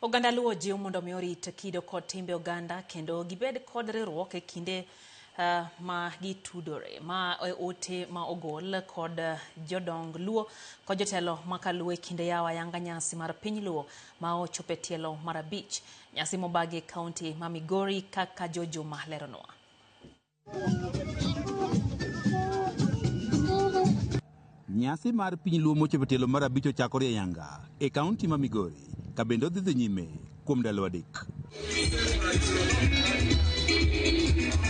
Oganda luo jiwo mondo mi orit kido kod timbe oganda kendo gibed kod riwruok e kinde ma gitudore ma ote ma ogol kod jodong luo kod jotelo makaluo e kinde yawa yanga nyasi mar piny luo ma ochope tielo mar 5 nyasi mobagi kaunti ma Migori kaka Jojuma leronwa. Nyasi mar piny luo mochope tielo mar 5 ochakore yanga e kaunti ma Migori ka bende odhi nyime kuom ndalo adek.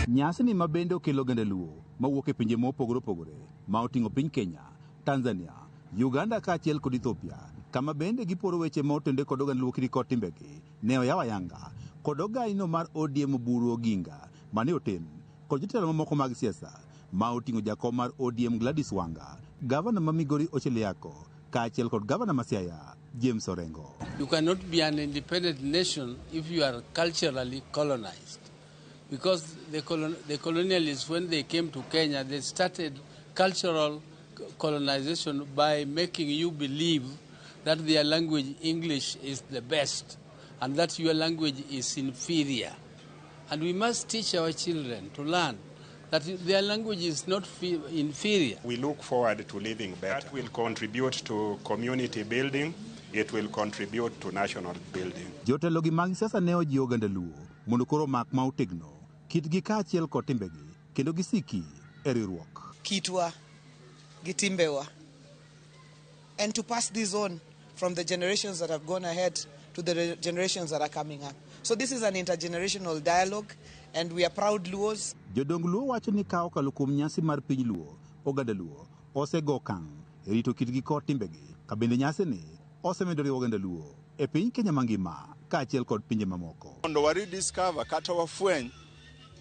Nyasi ni mabende okelo oganda luo mawuok e pinje mopogore opogore ma oting'o piny Kenya, Tanzania, Uganda kaachiel kod Ethiopia, kama bende giporo weche ma otende kod oganda luo kod timbegi ne oyawa yanga kod ogaino mar ODM Oburu Oginga mane oten kod jotelo mamoko mag siasa ma oting'o jakom mar ODM Gladys Wanga, gavana ma Migori Ochele Yako kaachiel kod gavana ma Siaya James Orengo. You cannot be an independent nation if you are culturally colonized. Because the colonialists, when they came to Kenya, they started cultural colonization by making you believe that their language, English, is the best and that your language is inferior. And we must teach our children to learn that their language is not inferior. We look forward to living better. That will contribute to community building. It will contribute to national building. Jotelo gi mag siasa ne ojiwo oganda luo mondo koro mak ma otegno kitgi kaachiel kod timbegi kendo gisiki e riwruok. Kitwa gi timbewa, and to pass this on from the generations that have gone ahead to the generations that are coming up. So this is an intergenerational dialogue and we are proud Luos. Jodong luo wacho ni ka okalo kuom nyasi mar piny luo, oganda luo osego okang' e rito kitgi kod timbegi ka bende nyasi ni osemedo riwo oganda luo e piny Kenya mangima kaachiel kod pinje mamoko. Mondo wa rediscover kata wafweny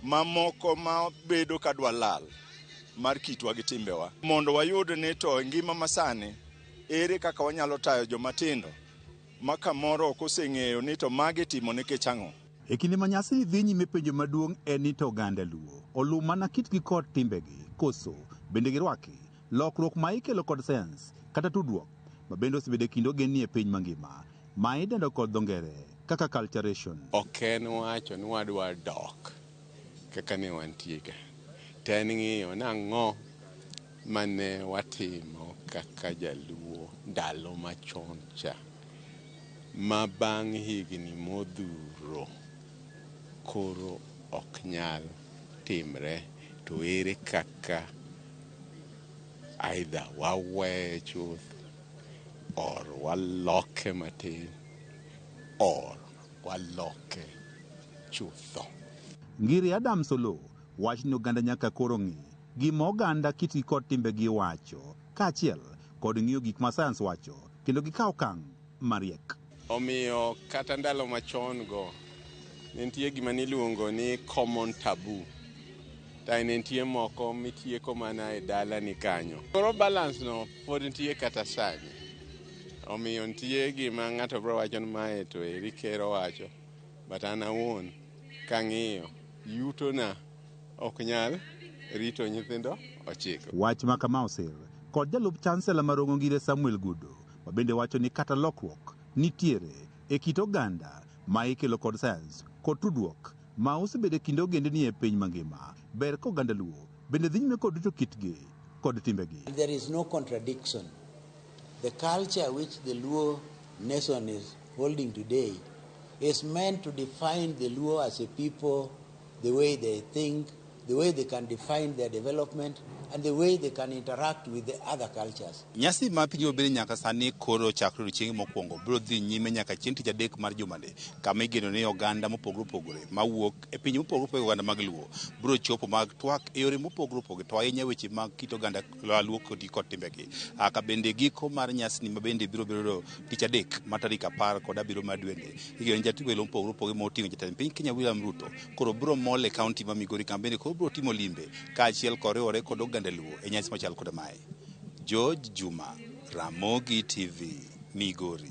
mamoko ma bedo kadwa lal mar kitwa gi timbewa. Mondo wayud ni to ngima masani ere kaka wanyalo tayo jomatindo ma kamoro ok oseng'eyo ni to magi timo nikech ang'o. E kinde ma nyasi dhi nyime penjo maduong' en ni to oganda luo oluw mana kitgi kod timbegi koso bende girwaki lokruok ma ikelo kod sayans kata tudruok ma bende osebedo e kind ogendni e piny mangima ma idendo kod dho ngere kaka culturation. Ok en wacho ni wadwa dok kaka ne wantie ka. To en ng'iyo nang'o mane watimo kaka jaluo ndalo machon cha ma bang' higni modhuro koro ok nyal timre, to ere kaka either wawe chuth or waloke matin or waloke chutho. Ngiri Adam Solo wach ni oganda nyaka koro ng'i gima oganda kitgi kod timbegi wacho kaachiel kod ng'iyo gik ma sayans wacho kendo gikaw okang' mariek. Omiyo kata ndalo machon go nitie gima niluongo ni common taboo. Tai nitie moko mitieko mana e dala ni kanyo. Koro balance no pod nitie kata sani. Omiyo nitie gima ng'ato bro wacho ni mae to eri kero wacho. But an awuon kang'iyo yuto na ok nyal rito nyithindo ochiko. Wach ma kama osir kod jalup chancellor marongo ngire Samuel Gudo ma bende wacho ni kata lokruok nitiere e kit oganda ma ikelo kod sayans kod tudruok ma osebedo e kind ogendni e piny mangima ber ka oganda luo bende dhi nyime kod rito kitgi kod timbegi. There is no contradiction. The culture which the Luo nation is holding today is meant to define the Luo as a people, the way they think, the way they can define their development, and the way they can interact with the other cultures. Nyasi ma piny obedi nyaka sani koro chakre chieng' mokwongo biro dhi nyime nyaka chieng' tich adek mar jumane kama igeno ni oganda mopogore opogore mawuok e piny mopogore opogore oganda mag luo biro chopo mag twak e yore mopogore opogore to ahinya weche mag kit oganda luo kod timbegi. Ka bende giko mar nyasi ni mabende biro bedo tich adek ma tarik 10 kod 7 mar dwene igeno ni jatend welo mopogore opogore moting'o jatend piny Kenya William Ruto koro biro mol e kaunti ma Migori kama bende koro biro timo limbe kaachiel koriwore kod oganda luo e nyasi machal kod mae. George Juma, Ramogi TV, Migori.